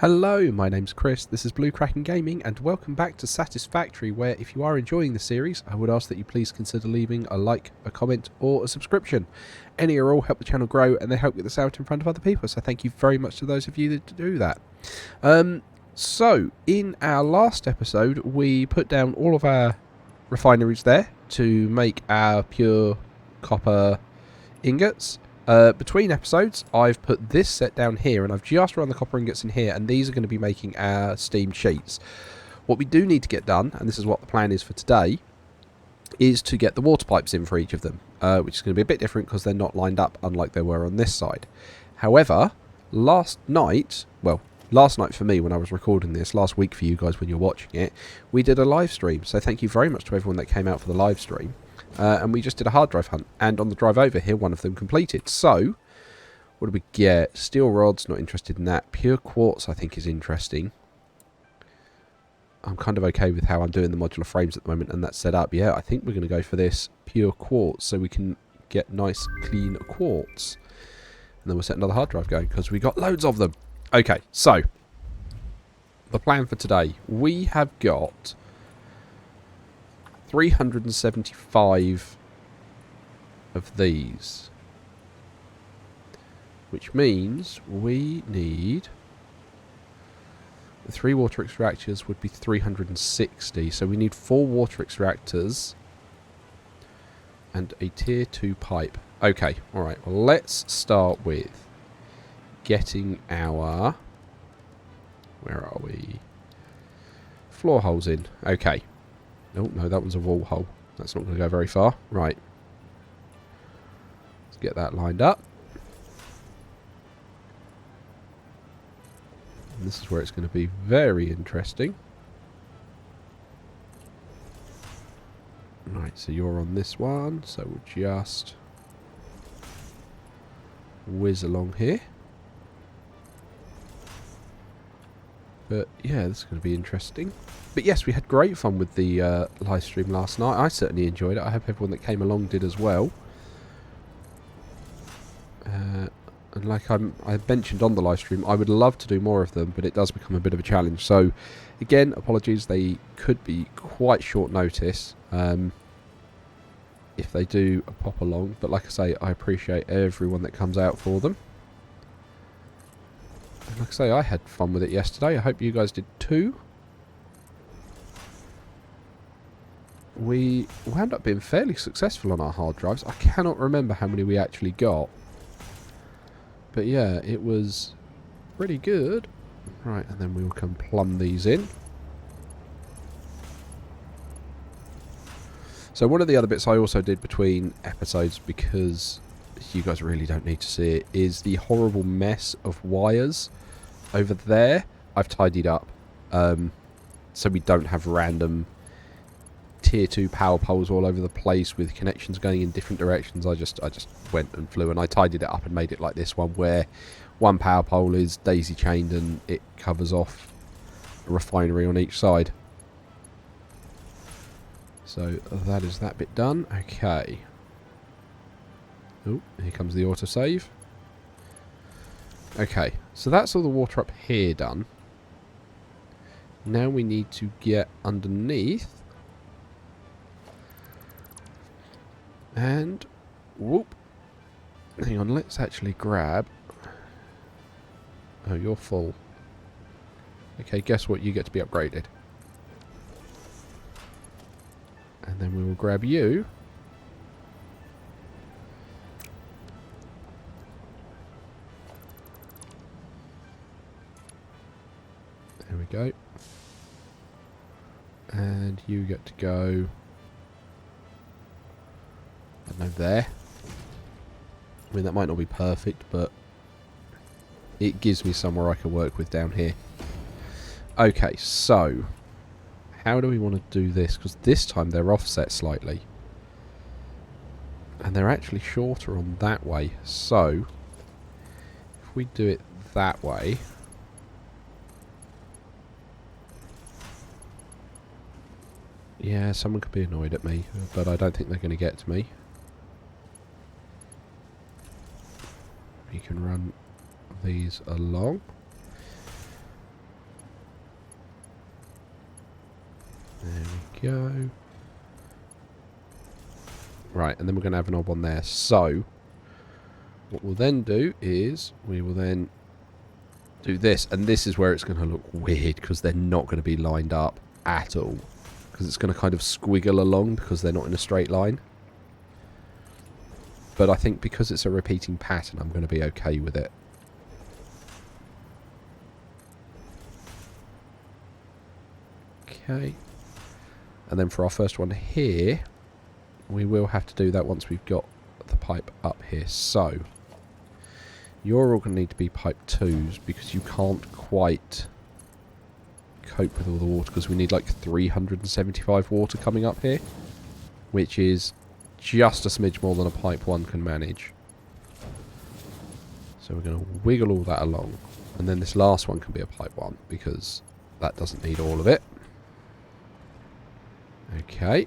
Hello, my name's Chris, this is Blue Kraken Gaming, and welcome back to Satisfactory, where if you are enjoying the series, I would ask that you please consider leaving a like, a comment, or a subscription. Any or all help the channel grow, and they help get this out in front of other people, so thank you very much to those of you that do that. So, in our last episode, we put down all of our refineries there to make our pure copper ingots. Between episodes, I've put this set down here, and I've just run the copper ingots in here, and these are going to be making our steam sheets. What we do need to get done, and this is what the plan is for today, is to get the water pipes in for each of them, which is going to be a bit different because they're not lined up, unlike they were on this side. However, last night for me when I was recording this, last week for you guys when you're watching it, we did a live stream, so thank you very much to everyone that came out for the live stream. And we just did a hard drive hunt, and on the drive over here, one of them completed. So, what do we get? Steel rods, not interested in that. Pure quartz, I think, is interesting. I'm kind of okay with how I'm doing the modular frames at the moment, and that's set up. Yeah, I think we're going to go for this pure quartz, so we can get nice, clean quartz. And then we'll set another hard drive going, because we got loads of them. Okay, so, the plan for today. We have got 375 of these, which means we need the 3 water extractors would be 360, so we need 4 water extractors and a tier 2 pipe. Okay, alright, well let's start with getting our, where are we, floor holes in. Okay. Oh, no, that one's a wall hole. That's not going to go very far. Right. Let's get that lined up. And this is where it's going to be very interesting. Right, so you're on this one. So we'll just whiz along here. But yeah, this is going to be interesting. But yes, we had great fun with the live stream last night. I certainly enjoyed it. I hope everyone that came along did as well. And like I mentioned on the live stream, I would love to do more of them, but it does become a bit of a challenge. So again, apologies, they could be quite short notice if they do pop along. But like I say, I appreciate everyone that comes out for them. And like I say, I had fun with it yesterday. I hope you guys did too. We wound up being fairly successful on our hard drives. I cannot remember how many we actually got. But yeah, it was pretty good. Right, and then we will come plumb these in. So one of the other bits I also did between episodes, because you guys really don't need to see it, is the horrible mess of wires over there. I've tidied up so we don't have random tier 2 power poles all over the place with connections going in different directions. I just went and flew and I tidied it up and made it like this one, where one power pole is daisy chained and it covers off a refinery on each side. So that is that bit done. Okay. Oh, here comes the autosave. Okay, so that's all the water up here done. Now we need to get underneath. And, whoop. Hang on, let's actually grab. Oh, you're full. Okay, guess what? You get to be upgraded. And then we will grab you. There we go. And you get to go, I don't know, there. I mean, that might not be perfect, but it gives me somewhere I can work with down here. Okay, so how do we want to do this? Because this time they're offset slightly. And they're actually shorter on that way. So if we do it that way. Yeah, someone could be annoyed at me, but I don't think they're going to get to me. You can run these along. go. Right, and then we're going to have an odd one there. So, what we'll then do is we will then do this. And this is where it's going to look weird because they're not going to be lined up at all. Because it's going to kind of squiggle along because they're not in a straight line. But I think because it's a repeating pattern, I'm going to be okay with it. Okay. And then for our first one here, we will have to do that once we've got the pipe up here. So, you're all going to need to be pipe 2s because you can't quite cope with all the water because we need like 375 water coming up here, which is just a smidge more than a pipe 1 can manage. So we're going to wiggle all that along. And then this last one can be a pipe 1 because that doesn't need all of it. Okay.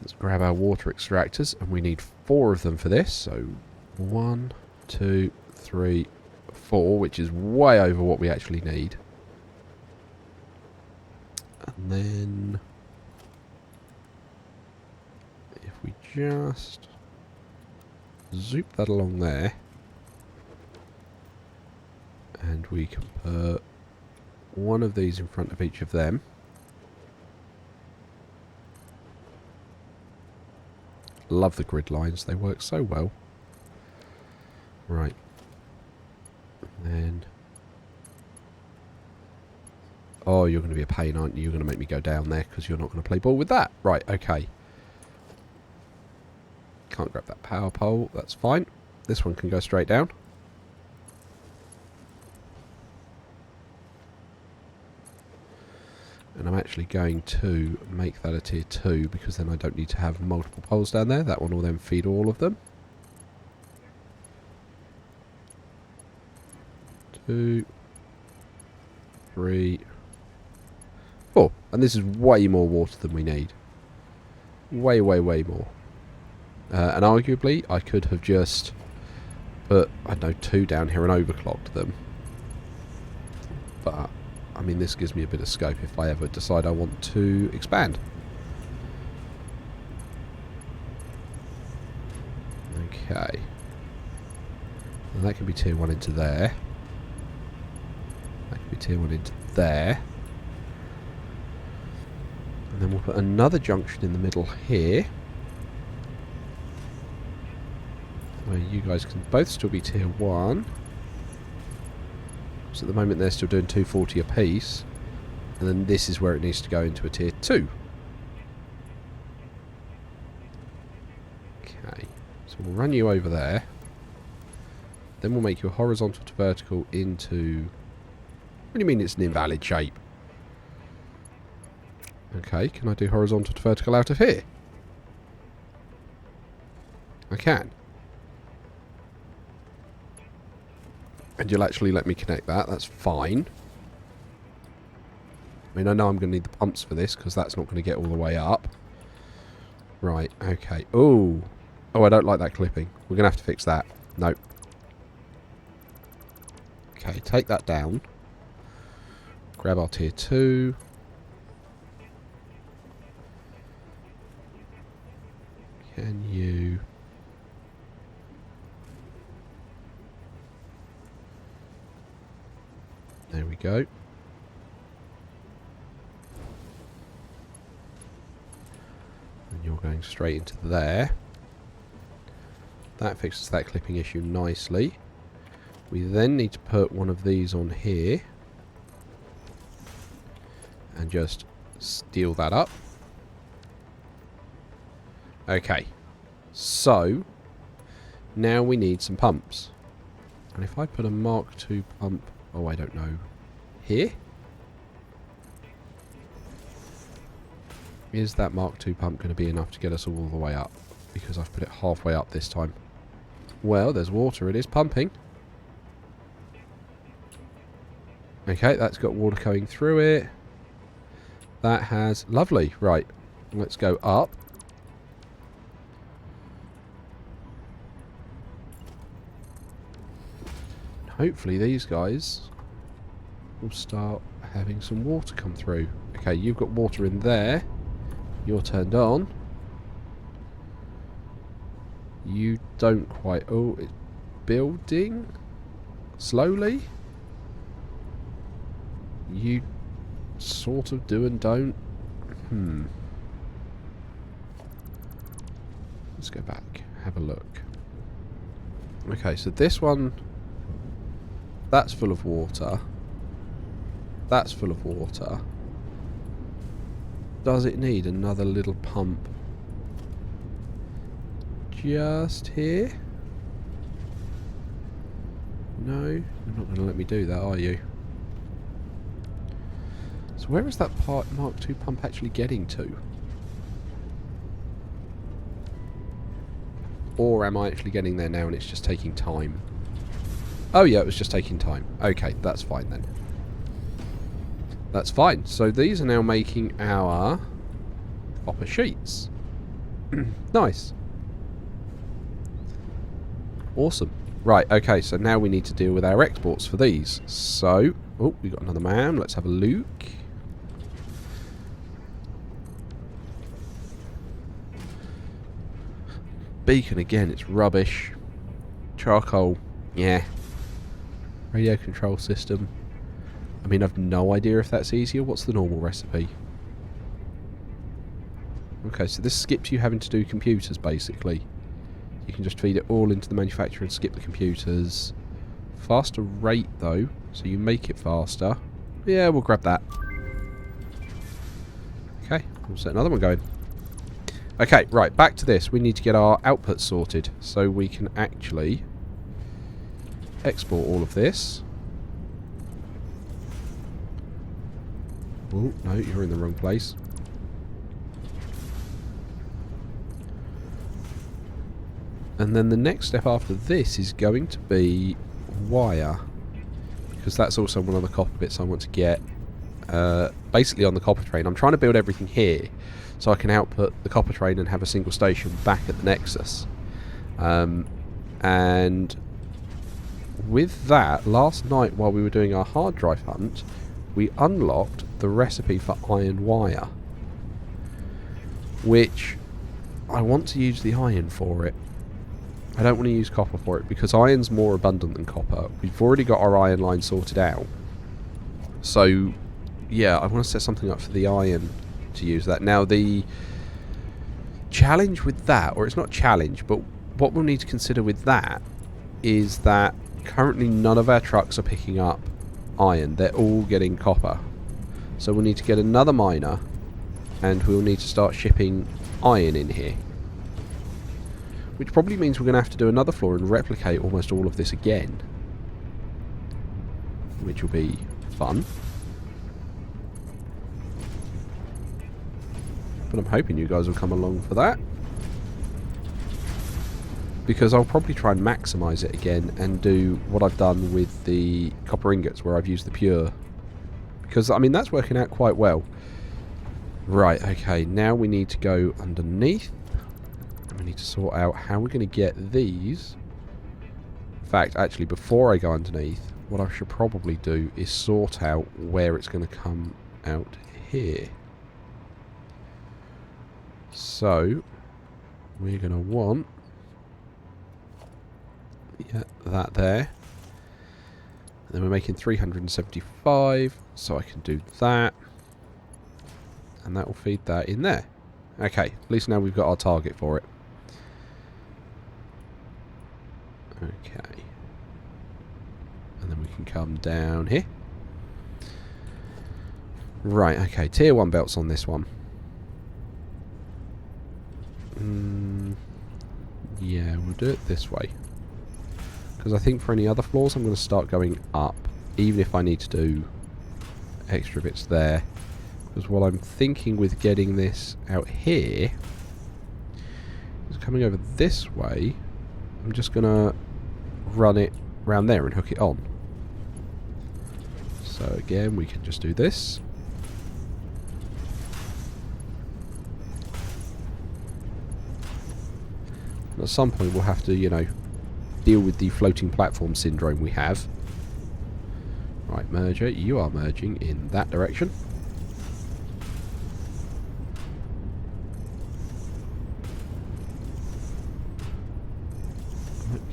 Let's grab our water extractors, and we need 4 of them for this. So 1, 2, 3, 4, which is way over what we actually need. And then if we just zoop that along there, and we can put one of these in front of each of them. Love the grid lines, they work so well. Right. And then... oh, you're going to be a pain, aren't you? You're going to make me go down there because you're not going to play ball with that. Right, okay. Can't grab that power pole, that's fine. This one can go straight down. And I'm actually going to make that a tier 2 because then I don't need to have multiple poles down there. That one will then feed all of them. 2, 3, 4. And this is way more water than we need. Way, way, way more. And arguably, I could have just put, I don't know, 2 down here and overclocked them. But... I mean, this gives me a bit of scope if I ever decide I want to expand. Okay. And that can be tier 1 into there. That can be tier 1 into there. And then we'll put another junction in the middle here. Where you guys can both still be tier 1. So at the moment they're still doing 240 apiece, and then this is where it needs to go into a tier 2. Okay, so we'll run you over there. Then we'll make you a horizontal to vertical into... what do you mean it's an invalid shape? Okay, can I do horizontal to vertical out of here? I can. And you'll actually let me connect that. That's fine. I mean, I know I'm going to need the pumps for this because that's not going to get all the way up. Right, okay. Oh, I don't like that clipping. We're going to have to fix that. Nope. Okay, take that down. Grab our tier 2. Can you... there we go. And you're going straight into there. That fixes that clipping issue nicely. We then need to put one of these on here. And just steal that up. Okay. So, now we need some pumps. And if I put a Mark II pump... oh, I don't know. Here? Is that Mark II pump going to be enough to get us all the way up? Because I've put it halfway up this time. Well, there's water. It is pumping. Okay, that's got water going through it. That has... lovely. Right. Let's go up. Hopefully these guys will start having some water come through. Okay, you've got water in there. You're turned on. You don't quite... Oh, it's building slowly. You sort of do and don't. Let's go back, have a look. Okay, so this one, that's full of water. That's full of water. Does it need another little pump just here? No, you're not going to let me do that, are you? So where is that Mark II pump actually getting to? Or am I actually getting there now and it's just taking time? Oh yeah, it was just taking time. Okay, that's fine then. That's fine. So these are now making our copper sheets. Nice. Awesome. Right, okay, so now we need to deal with our exports for these. So, oh, we got another man. Let's have a look. Beacon again, it's rubbish. Charcoal, yeah. Radio control system. I mean, I've no idea if that's easier. What's the normal recipe? Okay, so this skips you having to do computers, basically. You can just feed it all into the manufacturer and skip the computers. Faster rate, though, so you make it faster. Yeah, we'll grab that. Okay, we'll set another one going. Okay, right, back to this. We need to get our output sorted so we can actually export all of this. Oh, no, you're in the wrong place. And then the next step after this is going to be wire. Because that's also one of the copper bits I want to get. Basically on the copper train. I'm trying to build everything here so I can output the copper train and have a single station back at the Nexus. And with that, last night while we were doing our hard drive hunt, we unlocked the recipe for iron wire. Which I want to use the iron for it. I don't want to use copper for it because iron's more abundant than copper. We've already got our iron line sorted out. So, yeah, I want to set something up for the iron to use that. Now, the challenge with that, or it's not challenge, but what we'll need to consider with that is that currently none of our trucks are picking up iron. They're all getting copper. So we'll need to get another miner and we'll need to start shipping iron in here. Which probably means we're going to have to do another floor and replicate almost all of this again. Which will be fun. But I'm hoping you guys will come along for that. Because I'll probably try and maximise it again and do what I've done with the copper ingots where I've used the pure. Because, I mean, that's working out quite well. Right, okay, now we need to go underneath. We need to sort out how we're going to get these. In fact, actually, before I go underneath, what I should probably do is sort out where it's going to come out here. So, we're going to want that there. And then we're making 375, so I can do that. And that will feed that in there. Okay, at least now we've got our target for it. Okay. And then we can come down here. Right, okay, tier 1 belts on this one. Yeah, we'll do it this way. Because I think for any other floors I'm going to start going up. Even if I need to do extra bits there. Because what I'm thinking with getting this out here is coming over this way. I'm just going to run it round there and hook it on. So again, we can just do this. At some point we'll have to, you know, deal with the floating platform syndrome we have. Right, merger, you are merging in that direction.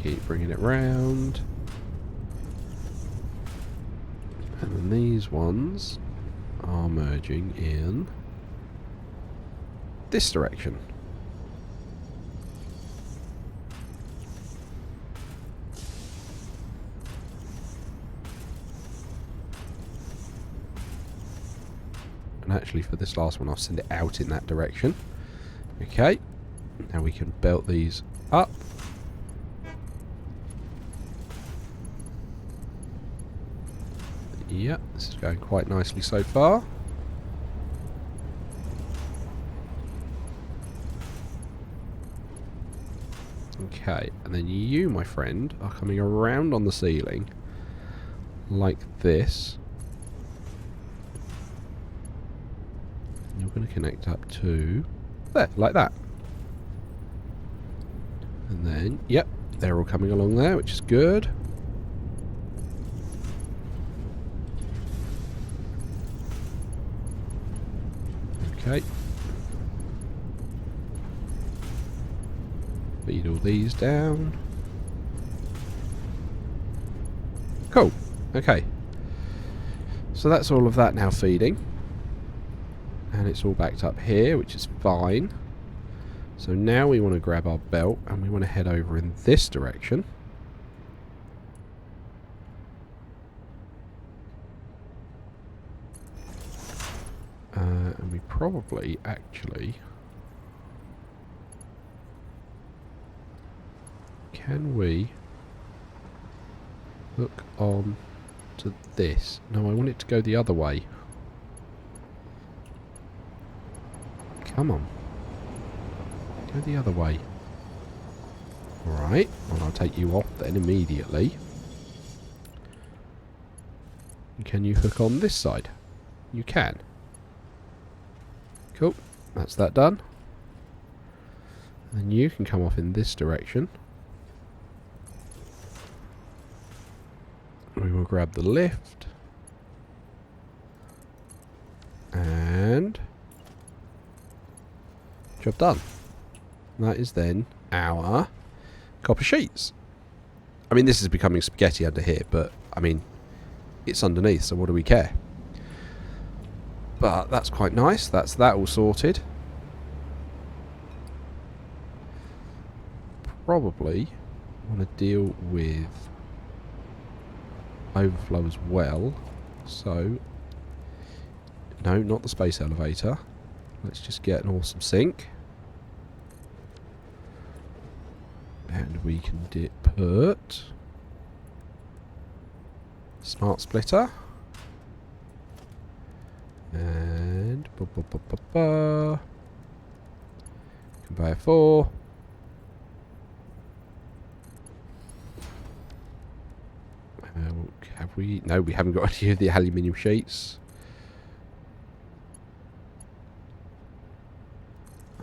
Keep bringing it round. And then these ones are merging in this direction. And actually for this last one I'll send it out in that direction. Okay, now we can belt these up. Yep, this is going quite nicely so far. Okay, and then you, my friend, are coming around on the ceiling like this. And you're going to connect up to there, like that. And then, yep, they're all coming along there, which is good. Okay. Feed all these down. Cool. Okay. So that's all of that now feeding. And it's all backed up here, which is fine. So now we want to grab our belt and we want to head over in this direction. And we probably actually... Can we hook on to this? No, I want it to go the other way. Come on. Go the other way. Alright, well I'll take you off then immediately. And can you hook on this side? You can. Cool, that's that done. And you can come off in this direction. We will grab the lift. And job done. That is then our copper sheets. I mean, this is becoming spaghetti under here, but I mean, it's underneath, so what do we care? But that's quite nice. That's that all sorted. Probably want to deal with overflow as well. So, no, not the space elevator. Let's just get an awesome sink. And we can put smart splitter. And conveyor 4. Have we? No, we haven't got any of the aluminium sheets.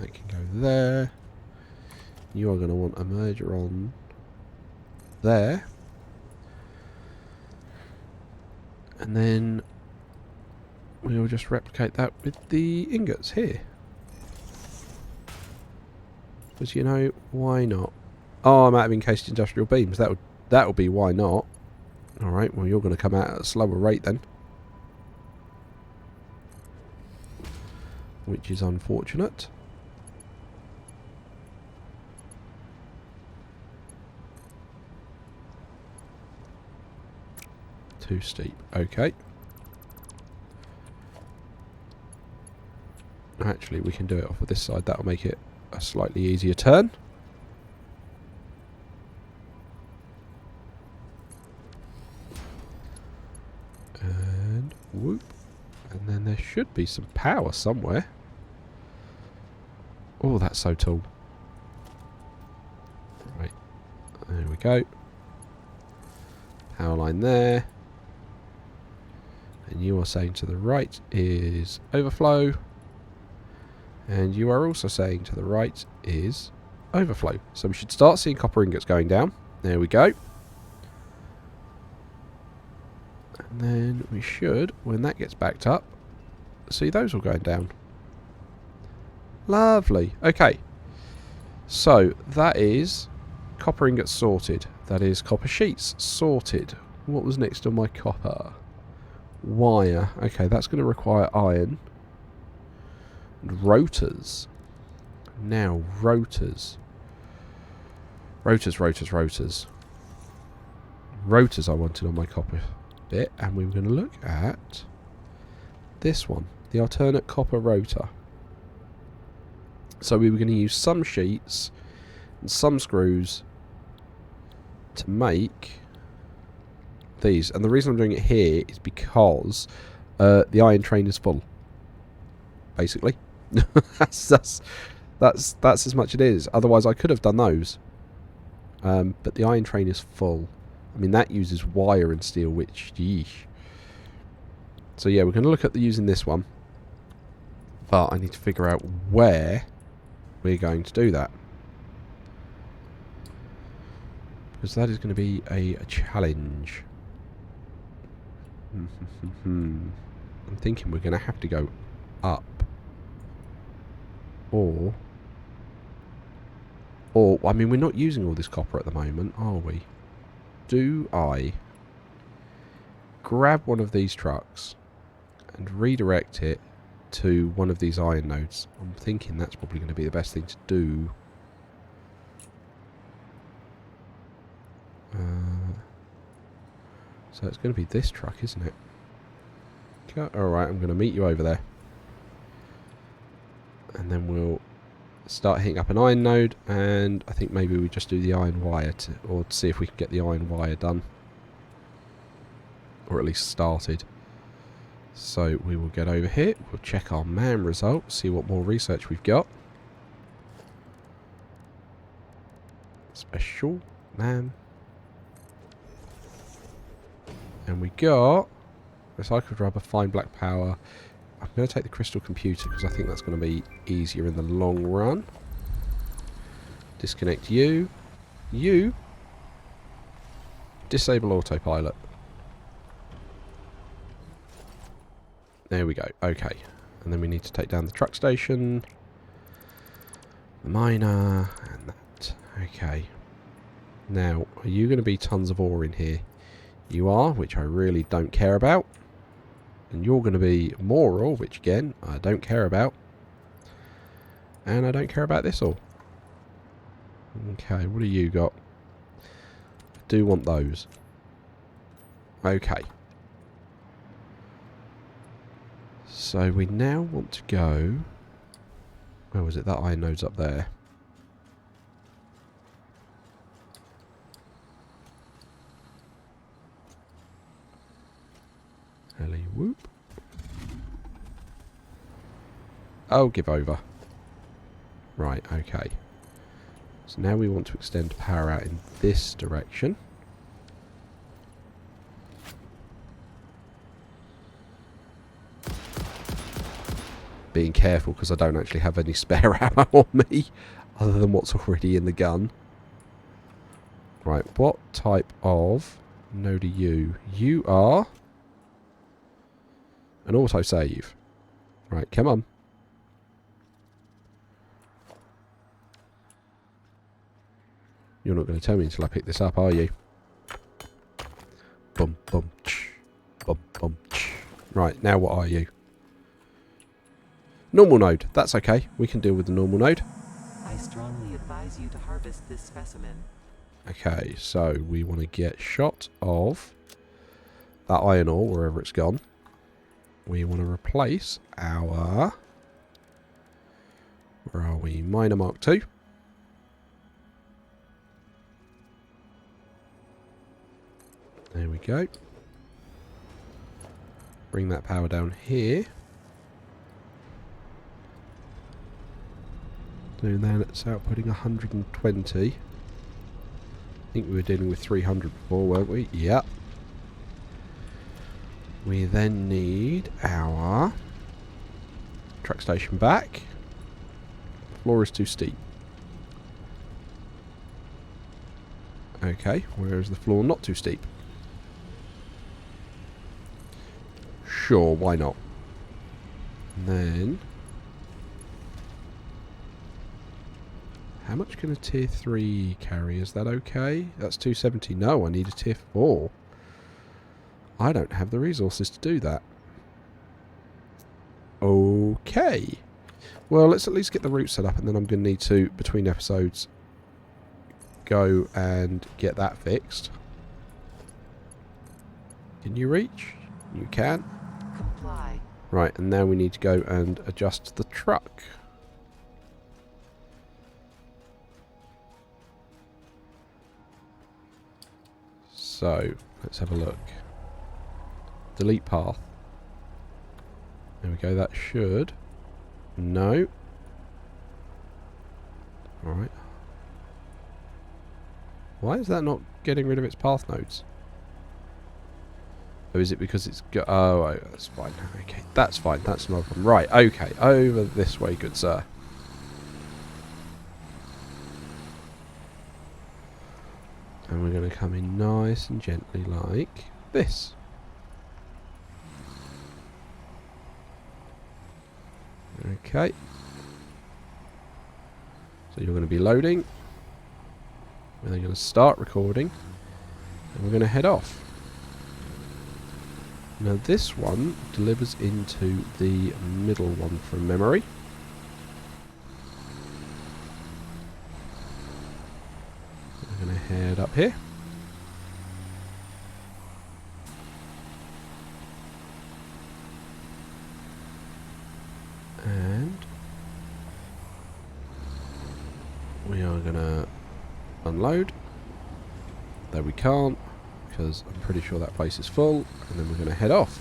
That can go there. You are going to want a merger on there. And then we'll just replicate that with the ingots here. Because, you know, why not? Oh, I'm out of encased industrial beams. That'll be why not. Alright, well you're going to come out at a slower rate then. Which is unfortunate. Too steep. Okay. Actually, we can do it off of this side. That'll make it a slightly easier turn. And whoop. And then there should be some power somewhere. Oh, that's so tall. Right. There we go. Power line there. And you are saying to the right is overflow. And you are also saying to the right is overflow. So we should start seeing copper ingots going down. There we go. And then we should, when that gets backed up, see those all going down. Lovely. Okay. So, that is copper ingots sorted. That is copper sheets sorted. What was next on my copper? Wire. Okay, that's going to require iron. And rotors. Now, rotors. Rotors I wanted on my copper bit, and we were going to look at this one, the alternate copper rotor. So we were going to use some sheets and some screws to make these, and the reason I'm doing it here is because the iron train is full, basically. that's as much as it is. Otherwise I could have done those, but the iron train is full. I mean, that uses wire and steel, which, yeesh. So yeah, we're going to look at using this one, but I need to figure out where we're going to do that, because that is going to be a challenge. I'm thinking we're going to have to go up, or I mean, we're not using all this copper at the moment, are we? Do I grab one of these trucks and redirect it to one of these iron nodes? I'm thinking that's probably going to be the best thing to do. So it's going to be this truck, isn't it? Alright, I'm going to meet you over there. And then we'll start hitting up an iron node, and I think maybe we just do the iron wire or see if we can get the iron wire done, or at least started. So we will get over here, we'll check our man result, see what more research we've got. Special man, and we got recycled rubber, fine black power. I'm going to take the crystal computer because I think that's going to be easier in the long run. Disconnect you. You. Disable autopilot. There we go. Okay. And then we need to take down the truck station, the miner, and that. Okay. Now, are you going to be tons of ore in here? You are, which I really don't care about. And you're going to be more ore, which again, I don't care about. And I don't care about this ore. Okay, what do you got? I do want those. Okay. So we now want to go... Where was it? That iron node's up there. Helly whoop. Oh, give over. Right, okay. So now we want to extend power out in this direction. Being careful because I don't actually have any spare ammo on me other than what's already in the gun. Right, what type of node are you? You are an autosave. Right, come on. You're not going to tell me until I pick this up, are you? Bum, bum, ch. Bum, bum, ch. Right, now what are you? Normal node. That's okay. We can deal with the normal node. I strongly advise you to harvest this specimen. Okay, so we want to get shot of that iron ore wherever it's gone. We want to replace our... Where are we? Miner Mark II. There we go. Bring that power down here. So then it's outputting 120. I think we were dealing with 300 before, weren't we? Yep. We then need our truck station back. The floor is too steep. Okay, where is the floor not too steep? Sure, why not? And then... how much can a tier 3 carry? Is that okay? That's 270. No, I need a tier 4. I don't have the resources to do that. Okay. Well, let's at least get the route set up, and then I'm going to need to, between episodes, go and get that fixed. Can you reach? You can. Comply. Right, and now we need to go and adjust the truck. So, let's have a look. Delete path. There we go, that should... no. Alright. Why is that not getting rid of its path nodes? Or is it because it's... oh, that's fine. Okay, that's fine. That's not a problem. Right, okay. Over this way, good sir. And we're going to come in nice and gently like this. Okay. So you're going to be loading. And then you're going to start recording. And we're going to head off. Now this one delivers into the middle one from memory. We're going to head up here. And we are going to unload. Though we can't, because I'm pretty sure that place is full. And then we're going to head off.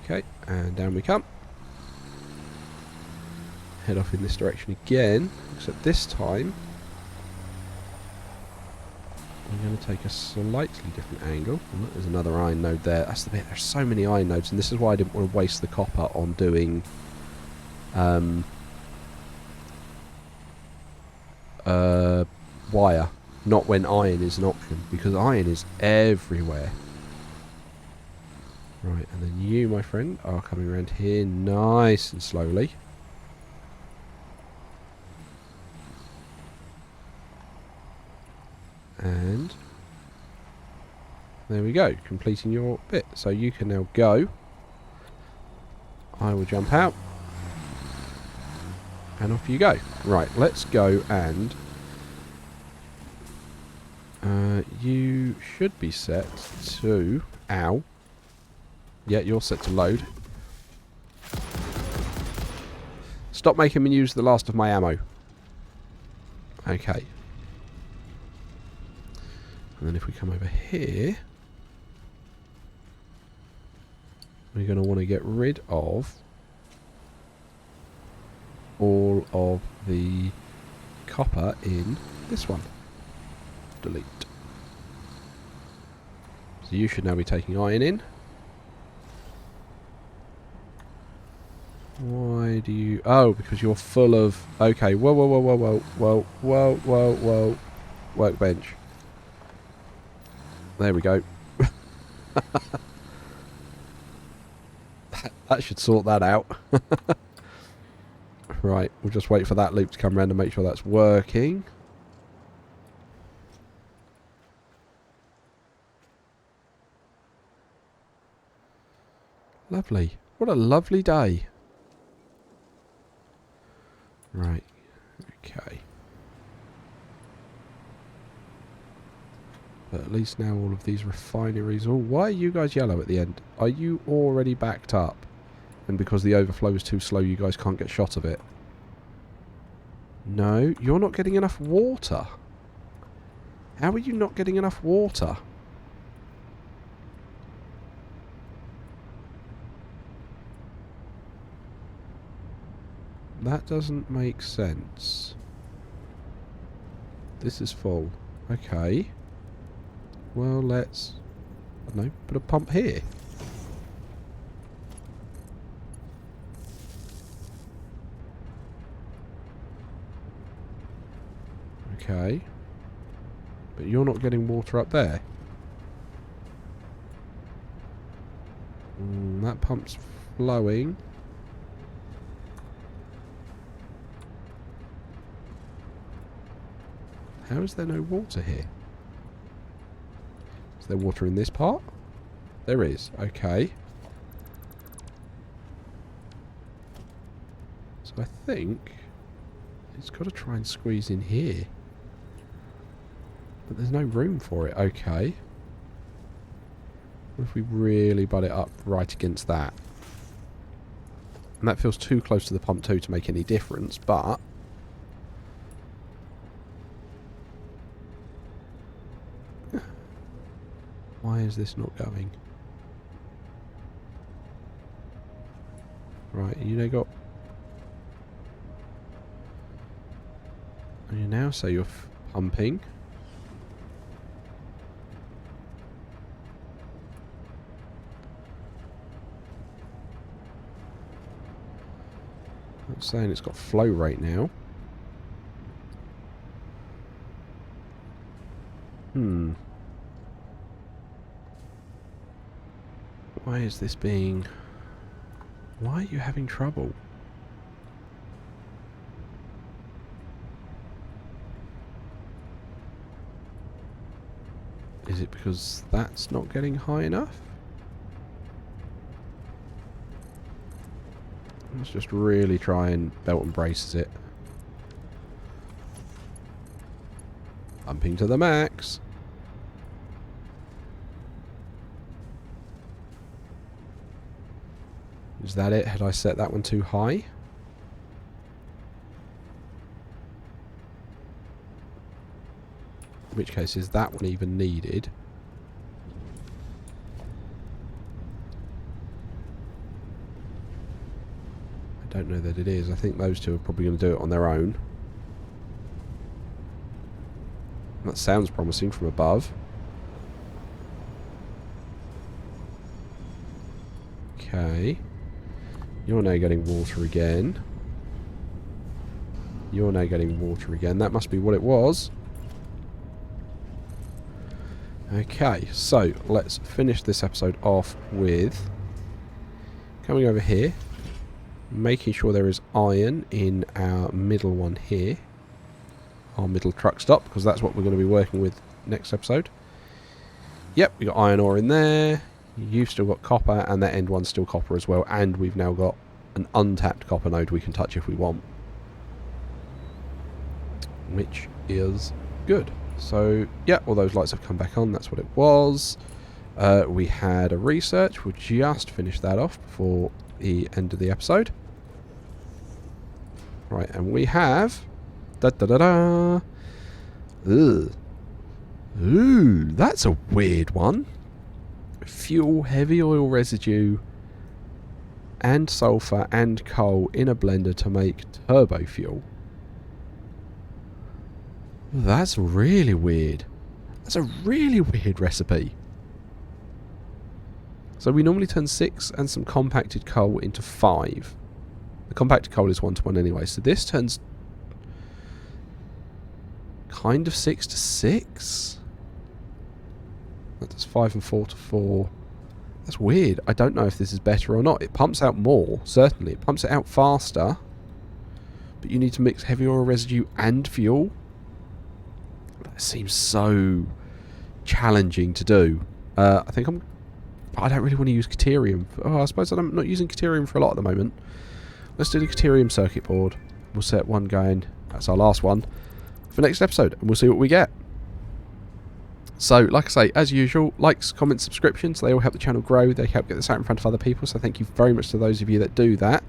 Okay, and down we come. Head off in this direction again, except this time we're going to take a slightly different angle. Oh, look, there's another iron node there. That's the bit. There's so many iron nodes, and this is why I didn't want to waste the copper on doing wire, not when iron is an option, because iron is everywhere. Right, and then you, my friend, are coming around here nice and slowly. And there we go, completing your bit. So you can now go. I will jump out. And off you go. Right, let's go and... you should be set to... ow. Yeah, you're set to load. Stop making me use the last of my ammo. Okay. And then if we come over here, we're going to want to get rid of all of the copper in this one. Delete. So you should now be taking iron in. Why do you... oh, because you're full of... okay, whoa, whoa, whoa, whoa, whoa, whoa, whoa, whoa, whoa. Workbench. There we go. that should sort that out. Right, we'll just wait for that loop to come around and make sure that's working. Lovely. What a lovely day. Right, okay. But at least now all of these refineries... oh, why are you guys yellow at the end? Are you already backed up? And because the overflow is too slow, you guys can't get shot of it? No, you're not getting enough water. How are you not getting enough water? That doesn't make sense. This is full. Okay. Well, let's... I don't know, put a pump here. Okay. But you're not getting water up there. That pump's flowing. How is there no water here? Is there water in this part? There is. Okay. So I think it's got to try and squeeze in here. But there's no room for it. Okay. What if we really butt it up right against that? And that feels too close to the pump too to make any difference, but... Why is this not going? Right, you now got... And you now say you're pumping. I'm saying it's got flow rate now. Why is this being... Why are you having trouble? Is it because that's not getting high enough? Let's just really try and belt and braces it. Pumping to the max. Is that it? Had I set that one too high? In which case, is that one even needed? I don't know that it is. I think those two are probably going to do it on their own. That sounds promising from above. Okay. You're now getting water again. You're now getting water again. That must be what it was. Okay, so let's finish this episode off with coming over here, making sure there is iron in our middle one here, our middle truck stop, because that's what we're going to be working with next episode. Yep, we got iron ore in there. You've still got copper, and that end one's still copper as well, and we've now got an untapped copper node we can touch if we want, which is good. So, yeah, all those lights have come back on. That's what it was. We had a research. We'll just finish that off before the end of the episode. Right, and we have... Da-da-da-da! Ugh. Ooh, that's a weird one. Fuel, heavy oil residue, and sulfur and coal in a blender to make turbo fuel. That's really weird. That's a really weird recipe. So we normally turn 6 and some compacted coal into 5. The compacted coal is 1-to-1 anyway, so this turns kind of 6 to 6. That's 5 and 4 to 4. That's weird. I don't know if this is better or not. It pumps out more, certainly. It pumps it out faster. But you need to mix heavy oil residue and fuel. That seems so challenging to do. I don't really want to use Caterium. Oh, I suppose I'm not using Caterium for a lot at the moment. Let's do the Caterium circuit board. We'll set one going. That's our last one for next episode, and we'll see what we get. So, like I say, as usual, likes, comments, subscriptions, they all help the channel grow. They help get this out in front of other people, so thank you very much to those of you that do that.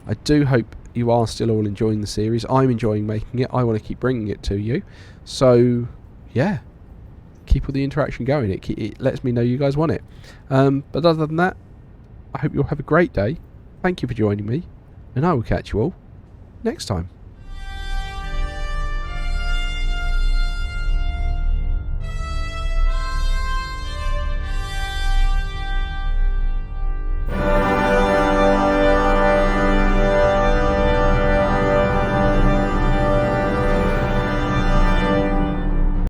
I do hope you are still all enjoying the series. I'm enjoying making it. I want to keep bringing it to you. So, yeah, keep all the interaction going. It lets me know you guys want it. But other than that, I hope you'll have a great day. Thank you for joining me, and I will catch you all next time.